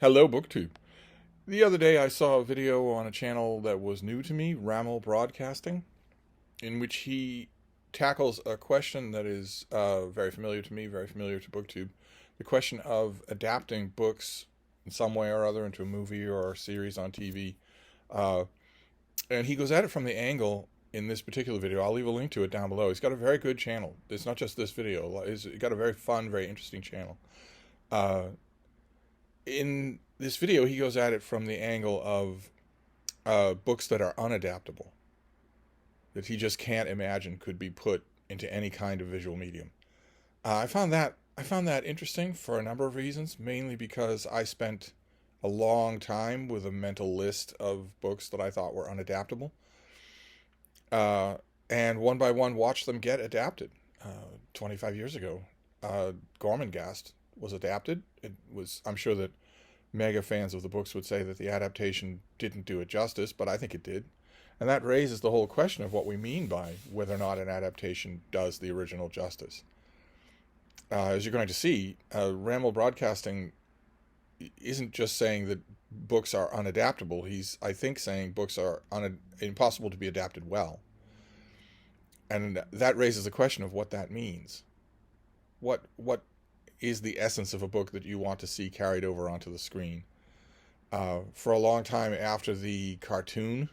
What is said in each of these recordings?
Hello, BookTube. The other day I saw a video on a channel that was new to me, Rammel Broadcasting, in which he tackles a question that is very familiar to me, very familiar to BookTube. The question of adapting books in some way or other into a movie or a series on TV. Uh, and he goes at it from the angle in this particular video. I'll leave a link to it down below. He's got a very good channel. It's not just this video. He's got a very fun, very interesting channel. Uh, in this video, he goes at it from the angle of books that are unadaptable, that he just can't imagine could be put into any kind of visual medium. I found that interesting for a number of reasons, mainly because I spent a long time with a mental list of books that I thought were unadaptable, uh, and one by one watched them get adapted. 25 years ago, Gormenghast was adapted. It was, I'm sure that mega fans of the books would say that the adaptation didn't do it justice, but I think it did. And that raises the whole question of what we mean by whether or not an adaptation does the original justice. As you're going to see, Rammel Broadcasting isn't just saying that books are unadaptable. He's, I think, saying books are impossible to be adapted well. And that raises the question of what that means. What is the essence of a book that you want to see carried over onto the screen? For a long time after the cartoon,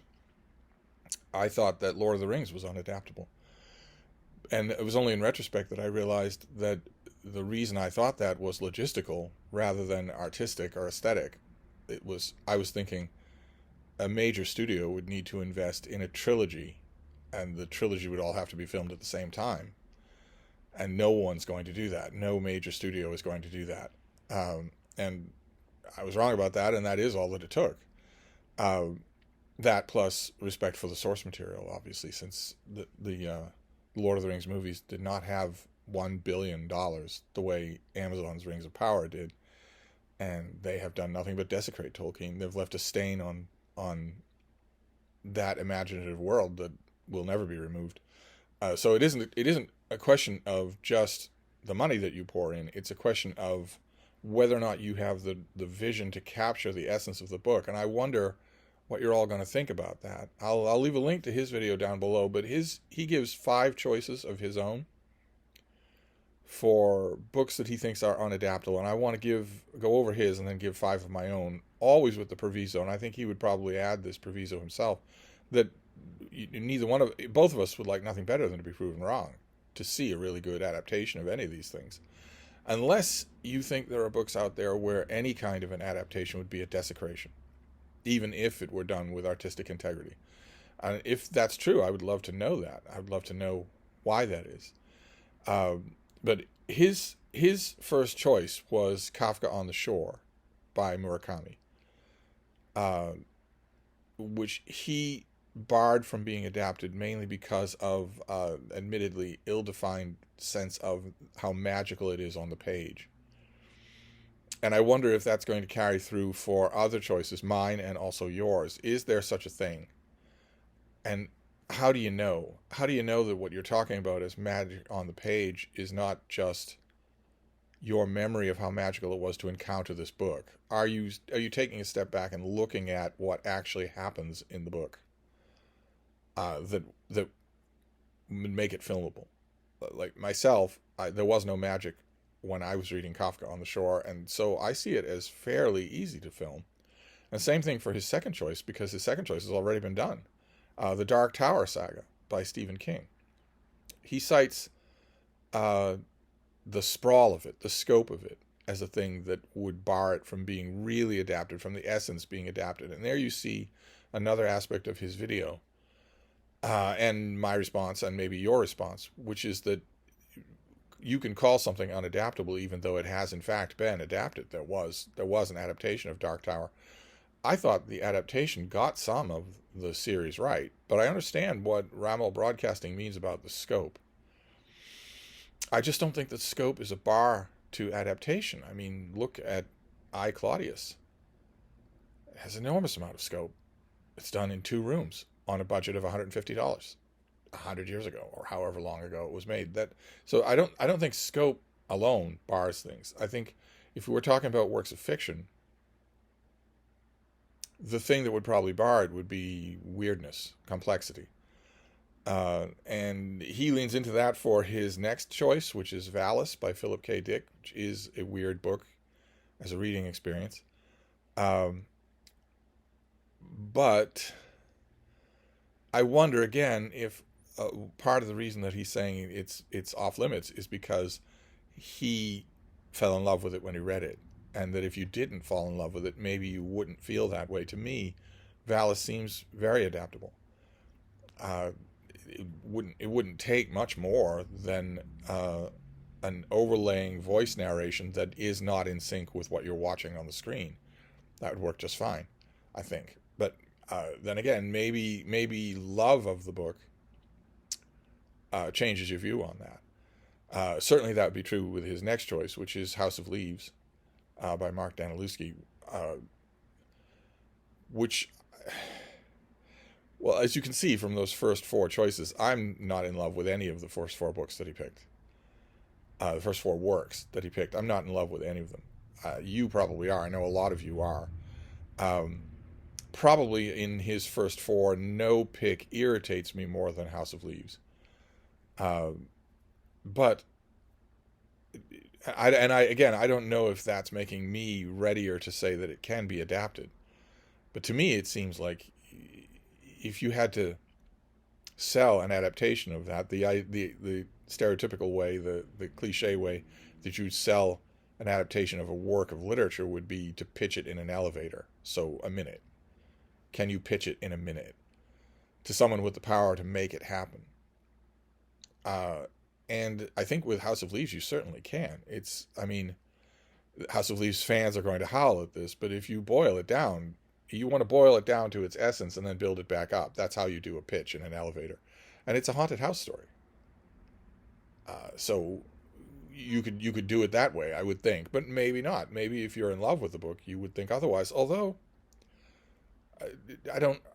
I thought that Lord of the Rings was unadaptable. And it was only in retrospect that I realized that the reason I thought that was logistical rather than artistic or aesthetic. I was thinking a major studio would need to invest in a trilogy, and the trilogy would all have to be filmed at the same time. And no one's going to do that. No major studio is going to do that. And I was wrong about that, and that is all that it took. That plus respect for the source material, obviously, since the Lord of the Rings movies did not have $1 billion the way Amazon's Rings of Power did. And they have done nothing but desecrate Tolkien. They've left a stain on that imaginative world that will never be removed. So it isn't a question of just the money that you pour in. It's a question of whether or not you have the vision to capture the essence of the book. And I wonder what you're all going to think about that. I'll leave a link to his video down below, but he gives 5 choices of his own for books that he thinks are unadaptable, and I want to go over his and then give 5 of my own, always with the proviso, and I think he would probably add this proviso himself, that both of us would like nothing better than to be proven wrong, to see a really good adaptation of any of these things. Unless you think there are books out there where any kind of an adaptation would be a desecration, even if it were done with artistic integrity. And if that's true, I would love to know that. I would love to know why that is. But his first choice was Kafka on the Shore by Murakami, which he barred from being adapted mainly because of admittedly ill-defined sense of how magical it is on the page. And I wonder if that's going to carry through for other choices, mine and also yours. Is there such a thing? And how do you know? How do you know that what you're talking about as magic on the page is not just your memory of how magical it was to encounter this book? Are you taking a step back and looking at what actually happens in the book that would make it filmable? Like myself, there was no magic when I was reading Kafka on the Shore, and so I see it as fairly easy to film. And same thing for his second choice, because his second choice has already been done. The Dark Tower saga by Stephen King. He cites the sprawl of it, the scope of it, as a thing that would bar it from being really adapted, from the essence being adapted. And there you see another aspect of his video, and my response, and maybe your response, which is that you can call something unadaptable even though it has in fact been adapted. There was an adaptation of Dark Tower. I thought the adaptation got some of the series right, but I understand what Rammel Broadcasting means about the scope. I just don't think that scope is a bar to adaptation. I mean, look at I, Claudius. It has an enormous amount of scope. It's done in 2 rooms on a budget of $150, 100 years ago, or however long ago it was made. So I don't think scope alone bars things. I think if we were talking about works of fiction, The thing that would probably bar it would be weirdness, complexity. And he leans into that for his next choice, which is Valis by Philip K. Dick, which is a weird book as a reading experience. Um, but I wonder again if part of the reason that he's saying it's off limits is because he fell in love with it when he read it, and that if you didn't fall in love with it, maybe you wouldn't feel that way. To me, Valis seems very adaptable. Uh, it wouldn't take much more than an overlaying voice narration that is not in sync with what you're watching on the screen. That would work just fine, I think. But then again, maybe love of the book changes your view on that. Certainly, that would be true with his next choice, which is House of Leaves by Mark Danilewski, which, well, as you can see from those first four choices, I'm not in love with any of the first four books that he picked. The first four works that he picked, I'm not in love with any of them. You probably are. I know a lot of you are. Probably in his first four, no pick irritates me more than House of Leaves. But I don't know if that's making me readier to say that it can be adapted. But to me, it seems like if you had to sell an adaptation of that, the stereotypical way, the cliche way that you'd sell an adaptation of a work of literature would be to pitch it in an elevator. So a minute. Can you pitch it in a minute to someone with the power to make it happen? And I think with House of Leaves, you certainly can. I mean, House of Leaves fans are going to howl at this, but if you boil it down, you want to boil it down to its essence and then build it back up. That's how you do a pitch in an elevator. And it's a haunted house story. So you could do it that way, I would think, but maybe not. Maybe if you're in love with the book, you would think otherwise. Although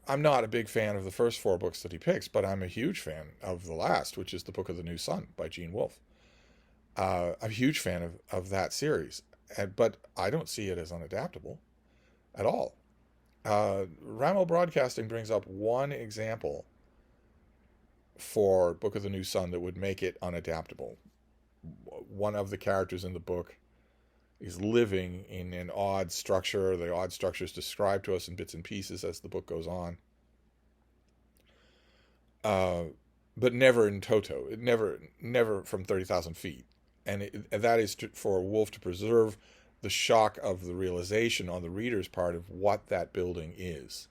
I'm not a big fan of the first four books that he picks, but I'm a huge fan of the last, which is The Book of the New Sun by Gene Wolfe. I'm a huge fan of that series, but I don't see it as unadaptable at all. Rammel Broadcasting brings up one example for Book of the New Sun that would make it unadaptable. One of the characters in the book is living in an odd structure. The odd structure is described to us in bits and pieces as the book goes on. But never in toto. It never from 30,000 feet. And that is for Wolfe to preserve the shock of the realization on the reader's part of what that building is.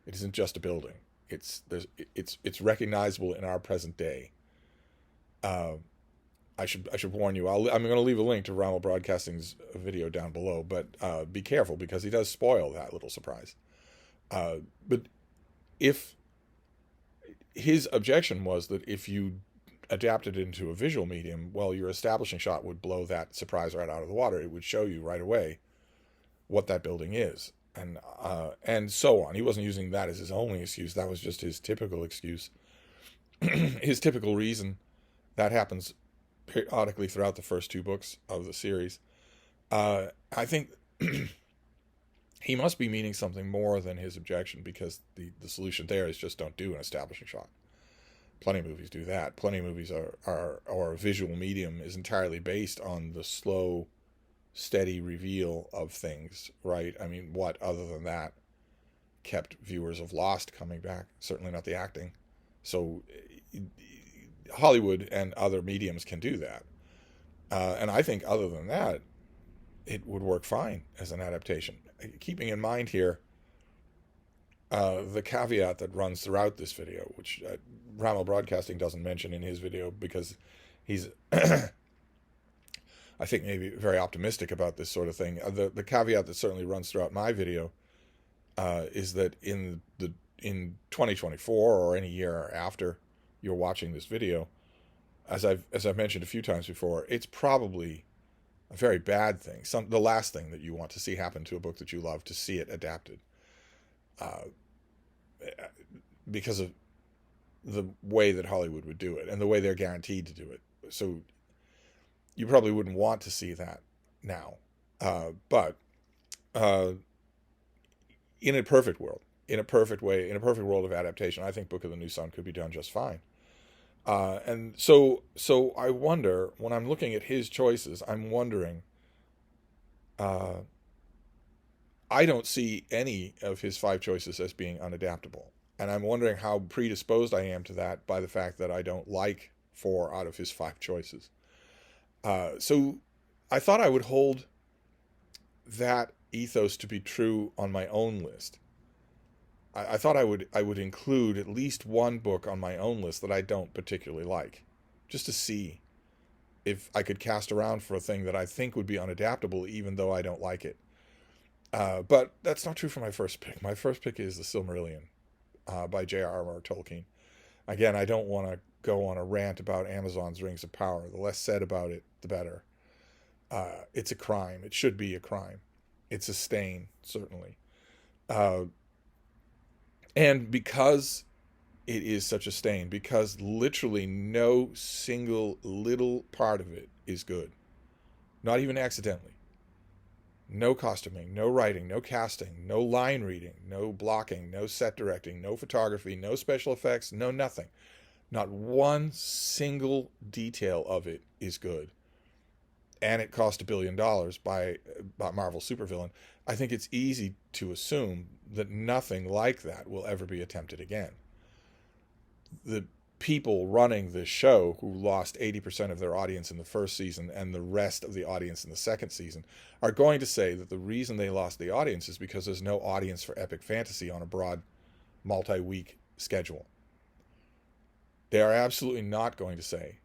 It isn't just a building. It's recognizable in our present day. I should warn you. I'm going to leave a link to Rammel Broadcasting's video down below, but be careful because he does spoil that little surprise. But if his objection was that if you adapted it into a visual medium, well, your establishing shot would blow that surprise right out of the water. It would show you right away what that building is, and so on. He wasn't using that as his only excuse. That was just his typical excuse, his typical reason. That happens periodically throughout the first two books of the series. I think he must be meaning something more than his objection, because the solution there is just don't do an establishing shot. Plenty of movies do that. Plenty of movies or a visual medium is entirely based on the slow, steady reveal of things, right? I mean, what other than that kept viewers of Lost coming back? Certainly not the acting. So Hollywood and other mediums can do that. And I think other than that, it would work fine as an adaptation. Keeping in mind here the caveat that runs throughout this video, which Rammel Broadcasting doesn't mention in his video because he's, I think, maybe very optimistic about this sort of thing. The caveat that certainly runs throughout my video is that in 2024 or any year after you're watching this video, as I've mentioned a few times before, it's probably a very bad thing, the last thing that you want to see happen to a book that you love, to see it adapted, because of the way that Hollywood would do it and the way they're guaranteed to do it. So you probably wouldn't want to see that now, but in a perfect world, in a perfect way, in a perfect world of adaptation, I think Book of the New Sun could be done just fine. And so I wonder, when I'm looking at his choices, I'm wondering, uh, I don't see any of his 5 choices as being unadaptable. And I'm wondering how predisposed I am to that by the fact that I don't like 4 out of his 5 choices. So I thought I would hold that ethos to be true on my own list. I thought I would include at least one book on my own list that I don't particularly like, just to see if I could cast around for a thing that I think would be unadaptable, even though I don't like it. But that's not true for my first pick. My first pick is The Silmarillion by J.R.R. Tolkien. Again, I don't want to go on a rant about Amazon's Rings of Power. The less said about it, the better. It's a crime. It should be a crime. It's a stain, certainly. And because it is such a stain, because literally no single little part of it is good, not even accidentally. No costuming, no writing, no casting, no line reading, no blocking, no set directing, no photography, no special effects, no nothing. Not one single detail of it is good. And it cost $1 billion by Marvel's supervillain. I think it's easy to assume that nothing like that will ever be attempted again. The people running this show, who lost 80% of their audience in the first season and the rest of the audience in the second season, are going to say that the reason they lost the audience is because there's no audience for epic fantasy on a broad multi-week schedule. They are absolutely not going to say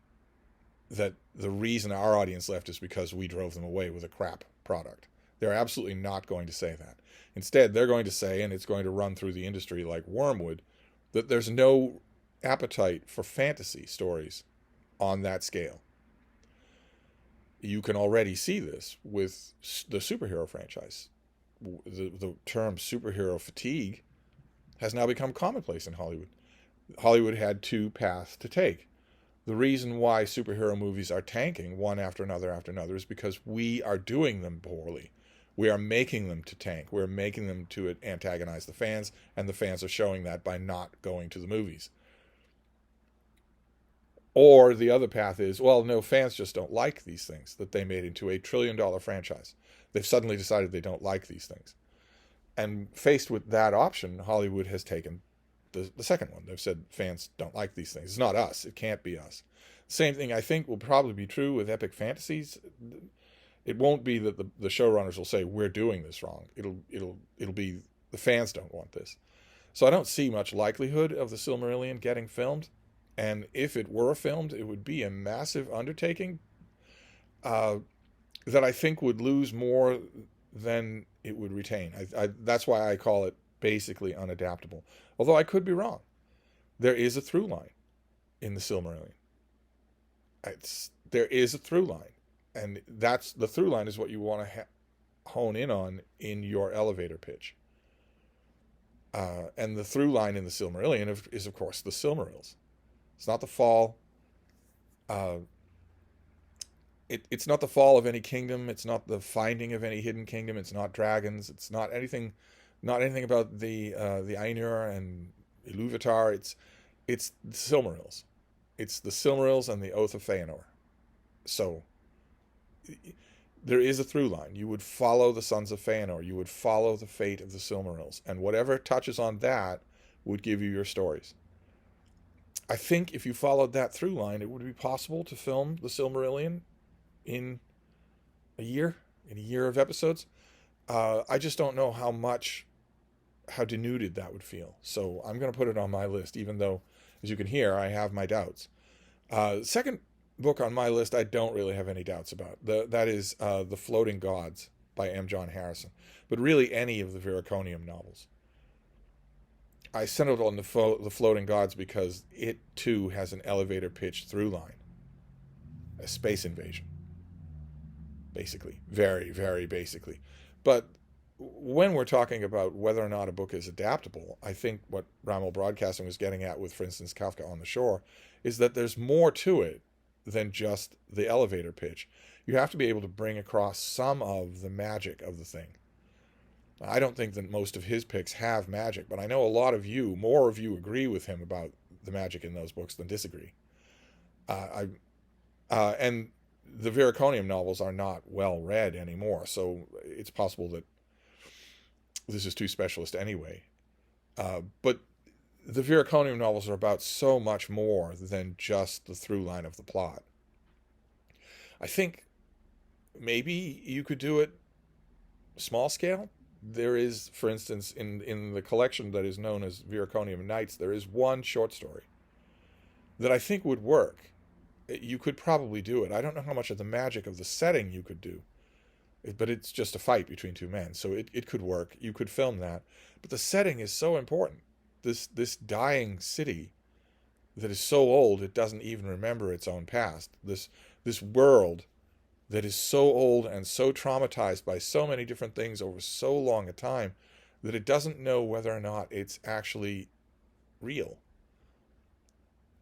that the reason our audience left is because we drove them away with a crap product. They're absolutely not going to say that. Instead, they're going to say, and it's going to run through the industry like wormwood, that there's no appetite for fantasy stories on that scale. You can already see this with the superhero franchise. The term superhero fatigue has now become commonplace in Hollywood. Hollywood had 2 paths to take. The reason why superhero movies are tanking one after another is because we are doing them poorly. We are making them to tank. We're making them to antagonize the fans, and the fans are showing that by not going to the movies. Or the other path is, well, no, fans just don't like these things that they made into a $1 trillion franchise. They've suddenly decided they don't like these things. And faced with that option, Hollywood has taken the second one. They've said fans don't like these things. It's not us. It can't be us. Same thing I think will probably be true with epic fantasies. It won't be that the showrunners will say we're doing this wrong. It'll be the fans don't want this. So I don't see much likelihood of the Silmarillion getting filmed. And if it were filmed, it would be a massive undertaking that I think would lose more than it would retain. That's why I call it basically unadaptable. Although I could be wrong. There is a through line in the Silmarillion. There is a through line. And that's the through line is what you want to hone in on in your elevator pitch. And the through line in the Silmarillion is, of course, the Silmarils. It's not the fall. It's not the fall of any kingdom. It's not the finding of any hidden kingdom. It's not dragons. It's not anything. Not anything about the Ainur and Iluvatar. It's the Silmarils. It's the Silmarils and the Oath of Feanor. So there is a through line. You would follow the Sons of Feanor. You would follow the fate of the Silmarils, and whatever touches on that would give you your stories. I think if you followed that through line, it would be possible to film the Silmarillion in a year of episodes. I just don't know how denuded that would feel. So I'm going to put it on my list, even though, as you can hear, I have my doubts. Second book on my list, I don't really have any doubts about. That is The Floating Gods by M. John Harrison. But really any of the Veraconium novels. I settled on the Floating Gods because it, too, has an elevator pitch through line. A space invasion. Basically. Very, very basically. But when we're talking about whether or not a book is adaptable, I think what Rammel Broadcasting was getting at with, for instance, Kafka on the Shore, is that there's more to it than just the elevator pitch. You have to be able to bring across some of the magic of the thing. I don't think that most of his picks have magic, but I know a lot of you, more of you, agree with him about the magic in those books than disagree. And the Viraconium novels are not well read anymore, so it's possible that this is too specialist anyway. But the Viraconium novels are about so much more than just the through line of the plot. I think maybe you could do it small scale. There is, for instance, in the collection that is known as Viraconium Nights, there is one short story that I think would work. You could probably do it. I don't know how much of the magic of the setting you could do, but it's just a fight between two men, so it could work. You could film that. But the setting is so important. This dying city that is so old it doesn't even remember its own past. This world that is so old and so traumatized by so many different things over so long a time that it doesn't know whether or not it's actually real.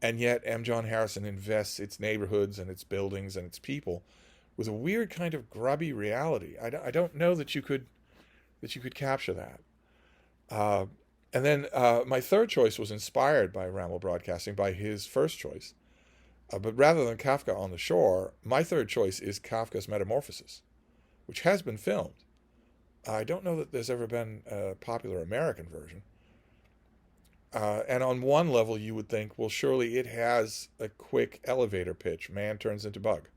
And yet M. John Harrison invests its neighborhoods and its buildings and its people with a weird kind of grubby reality. I don't know that you could capture that. And then my third choice was inspired by Rammel Broadcasting, by his first choice. But rather than Kafka on the Shore, my third choice is Kafka's Metamorphosis, which has been filmed. I don't know that there's ever been a popular American version. And on one level, you would think, well, surely it has a quick elevator pitch. Man turns into bug.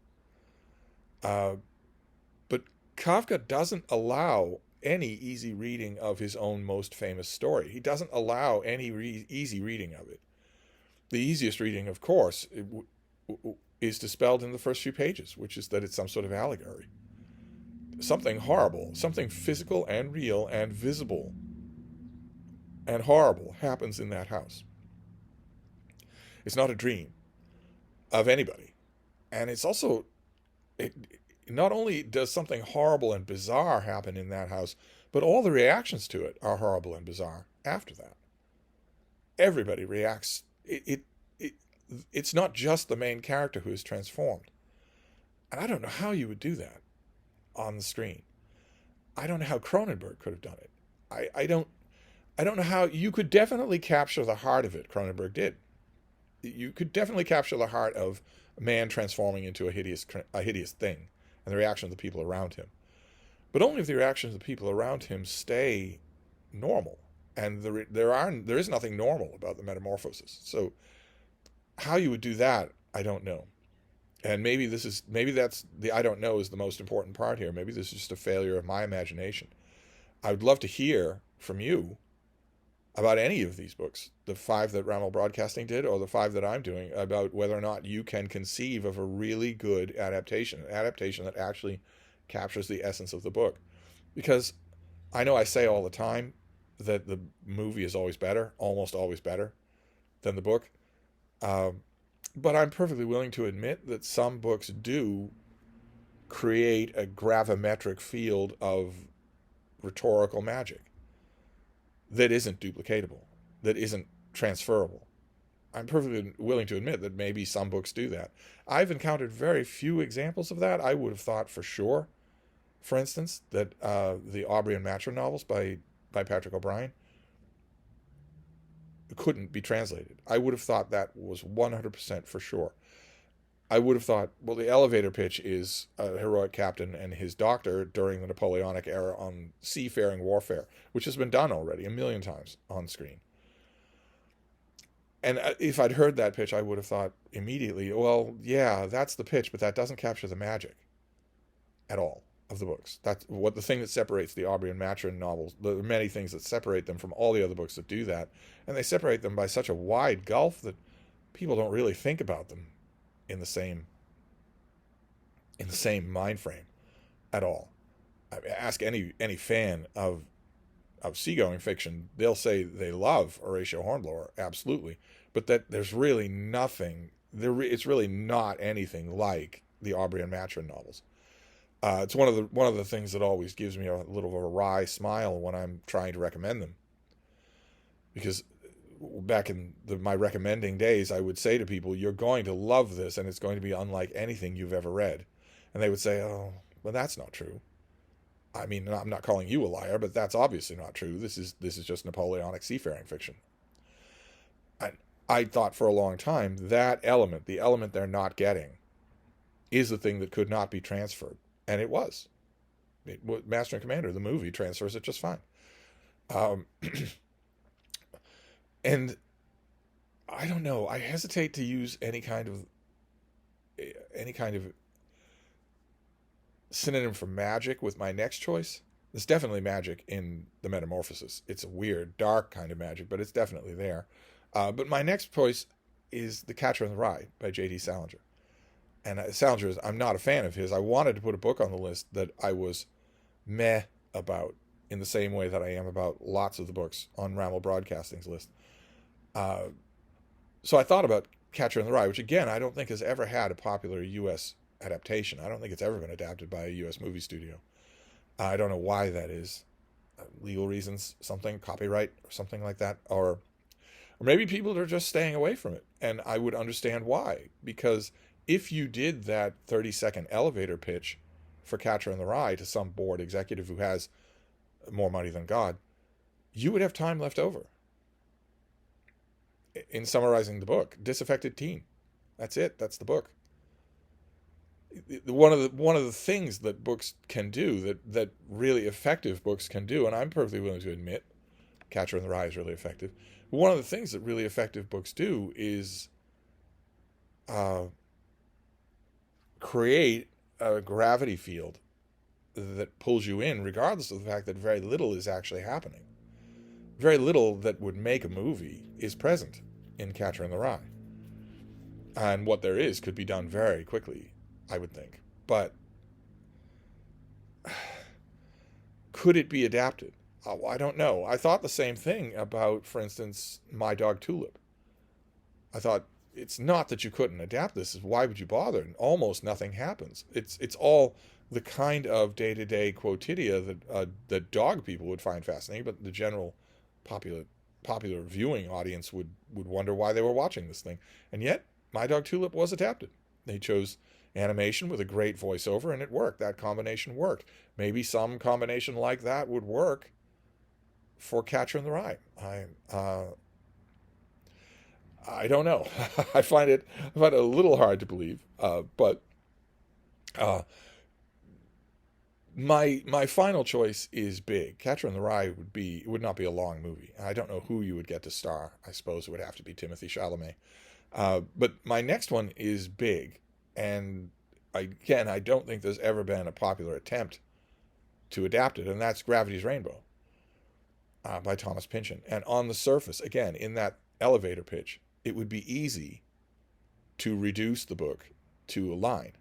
But Kafka doesn't allow any easy reading of his own most famous story. He doesn't allow any easy reading of it. The easiest reading, of course, is dispelled in the first few pages, which is that it's some sort of allegory. Something horrible, something physical and real and visible and horrible happens in that house. It's not a dream of anybody. And it's also, not only does something horrible and bizarre happen in that house, but all the reactions to it are horrible and bizarre after that. Everybody reacts. It's not just the main character who is transformed. And I don't know how you would do that on the screen. I don't know how Cronenberg could have done it. I don't know how. You could definitely capture the heart of it. Cronenberg did. You could definitely capture the heart of a man transforming into a hideous thing and the reaction of the people around him. But only if the reactions of the people around him stay normal. And there is nothing normal about the metamorphosis. So how you would do that, I don't know. And maybe that's the I don't know is the most important part here. Maybe this is just a failure of my imagination. I would love to hear from you about any of these books, the 5 that Rammel Broadcasting did or the 5 that I'm doing, about whether or not you can conceive of a really good adaptation, an adaptation that actually captures the essence of the book. Because I know I say all the time that the movie is always better, almost always better than the book. But I'm perfectly willing to admit that some books do create a gravimetric field of rhetorical magic that isn't duplicatable, that isn't transferable. I'm perfectly willing to admit that maybe some books do that. I've encountered very few examples of that. I would have thought for sure, for instance, that the Aubrey and Maturin novels by Patrick O'Brian couldn't be translated. I would have thought that was 100% for sure. I would have thought, well, the elevator pitch is a heroic captain and his doctor during the Napoleonic era on seafaring warfare, which has been done already a million times on screen. And if I'd heard that pitch, I would have thought immediately, well, yeah, that's the pitch, but that doesn't capture the magic at all of the books. That's what the thing that separates the Aubrey and Maturin novels. There are many things that separate them from all the other books that do that, and they separate them by such a wide gulf that people don't really think about them in the same mind frame at all. I mean, ask any fan of seagoing fiction, they'll say they love Horatio Hornblower, absolutely, but that there's really nothing. It's really not anything like the Aubrey and Maturin novels. It's one of the things that always gives me a little of a wry smile when I'm trying to recommend them, because back in my recommending days, I would say to people, you're going to love this and it's going to be unlike anything you've ever read. And they would say, oh, well, that's not true. I mean, I'm not calling you a liar, but that's obviously not true. This is just Napoleonic seafaring fiction. I thought for a long time that element, the element they're not getting, is the thing that could not be transferred, and it was. Master and Commander, the movie, transfers it just fine. Um, and I don't know. I hesitate to use any kind of synonym for magic with my next choice. There's definitely magic in the Metamorphosis. It's a weird, dark kind of magic, but it's definitely there. But my next choice is The Catcher in the Rye by J.D. Salinger. And Salinger, I'm not a fan of his. I wanted to put a book on the list that I was meh about, in the same way that I am about lots of the books on Rammel Broadcasting's list. So I thought about Catcher in the Rye, which again I don't think has ever had a popular U.S. adaptation. I don't think it's ever been adapted by a U.S. movie studio. I don't know why that is. Legal reasons, something, copyright, or something like that. Or maybe people are just staying away from it. And I would understand why. Because if you did that 30-second elevator pitch for Catcher in the Rye to some board executive who has more money than God, you would have time left over. In summarizing the book, Disaffected Teen. That's it. That's the book. One of the things that books can do, that really effective books can do, and I'm perfectly willing to admit Catcher in the Rye is really effective. One of the things that really effective books do is create a gravity field that pulls you in, regardless of the fact that very little is actually happening. Very little that would make a movie is present in Catcher in the Rye. And what there is could be done very quickly, I would think. But could it be adapted? Oh, I don't know. I thought the same thing about, for instance, My Dog Tulip. I thought, it's not that you couldn't adapt this. Why would you bother? And almost nothing happens. It's all the kind of day-to-day quotidia that dog people would find fascinating, but the general popular viewing audience would wonder why they were watching this thing. And yet, My Dog Tulip was adapted. They chose animation with a great voiceover, and it worked. That combination worked. Maybe some combination like that would work for Catcher in the Rye. I don't know. I find it a little hard to believe, but my final choice is big. Catcher in the Rye would not be a long movie. I don't know who you would get to star. I suppose it would have to be Timothée Chalamet. But my next one is big, and again, I don't think there's ever been a popular attempt to adapt it, and that's Gravity's Rainbow by Thomas Pynchon. And on the surface, again, in that elevator pitch, it would be easy to reduce the book to a line,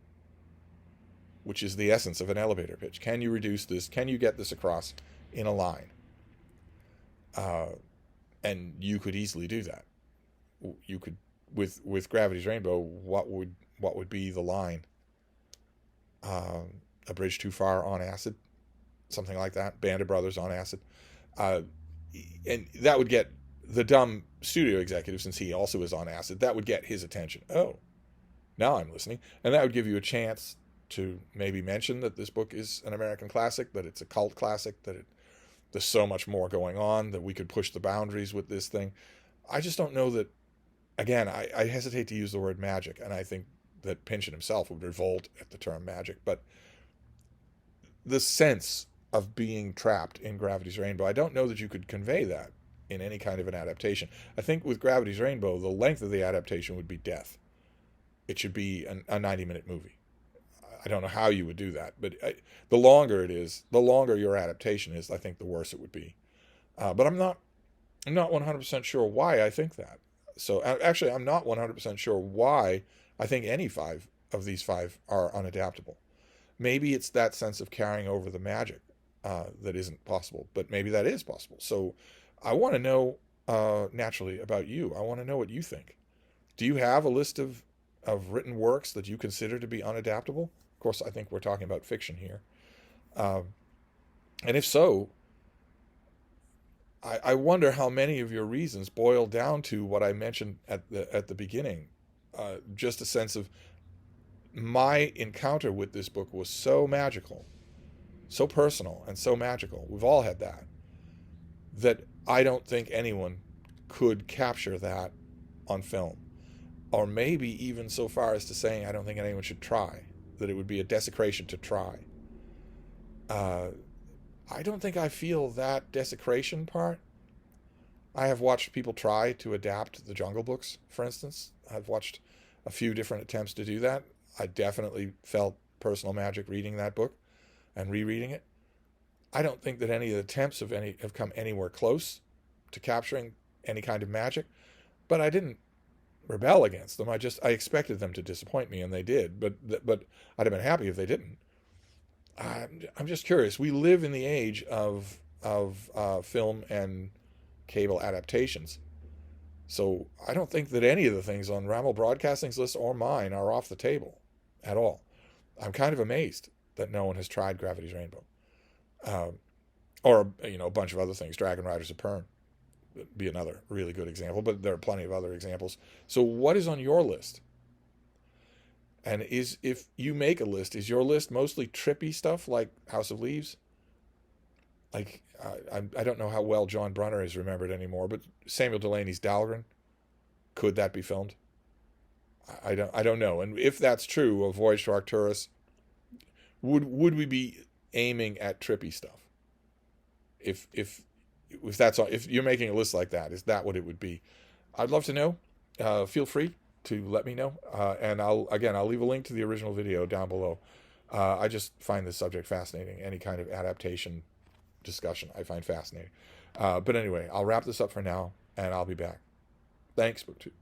which is the essence of an elevator pitch. Can you reduce this? Can you get this across in a line? And you could easily do that. You could, with Gravity's Rainbow, what would be the line? A Bridge Too Far on acid, something like that. Band of Brothers on acid, and that would get the dumb studio executive, since he also is on acid. That would get his attention. Oh, now I'm listening, and that would give you a chance to maybe mention that this book is an American classic, that it's a cult classic, that there's so much more going on, that we could push the boundaries with this thing. I just don't know that. Again, I hesitate to use the word magic, and I think that Pynchon himself would revolt at the term magic, but the sense of being trapped in Gravity's Rainbow, I don't know that you could convey that in any kind of an adaptation. I think with Gravity's Rainbow, the length of the adaptation would be death. It should be a 90-minute movie. I don't know how you would do that, but the longer it is, the longer your adaptation is, I think the worse it would be. But I'm not 100% sure why I think that. So actually, I'm not 100% sure why I think any 5 of these 5 are unadaptable. Maybe it's that sense of carrying over the magic that isn't possible, but maybe that is possible. So I want to know, naturally, about you. I want to know what you think. Do you have a list of written works that you consider to be unadaptable? Of course, I think we're talking about fiction here. And if so, I wonder how many of your reasons boil down to what I mentioned at the beginning. Just a sense of, my encounter with this book was so magical so personal and so magical. We've all had that. That I don't think anyone could capture that on film. Or maybe even so far as to saying I don't think anyone should try. That it would be a desecration to try. I don't think I feel that desecration part. I have watched people try to adapt the Jungle Books, for instance. I've watched a few different attempts to do that. I definitely felt personal magic reading that book and rereading it. I don't think that any of the attempts have come anywhere close to capturing any kind of magic, but I didn't rebel against them. I expected them to disappoint me, and they did. But I'd have been happy if they didn't. I'm just curious. We live in the age of film and cable adaptations. So I don't think that any of the things on Rammel Broadcasting's list or mine are off the table at all. I'm kind of amazed that no one has tried Gravity's Rainbow. Or, a bunch of other things. Dragon Riders of Pern would be another really good example, but there are plenty of other examples. So what is on your list? And if you make a list, is your list mostly trippy stuff like House of Leaves? Like, I don't know how well John Brunner is remembered anymore, but Samuel Delaney's Dahlgren, could that be filmed? I don't know. And if that's true of Voyage to Arcturus, would we be aiming at trippy stuff? If that's all, if you're making a list like that, is that what it would be? I'd love to know. Feel free to let me know. And I'll leave a link to the original video down below. I just find this subject fascinating. Any kind of adaptation discussion I find fascinating. But anyway, I'll wrap this up for now, and I'll be back. Thanks, BookTube.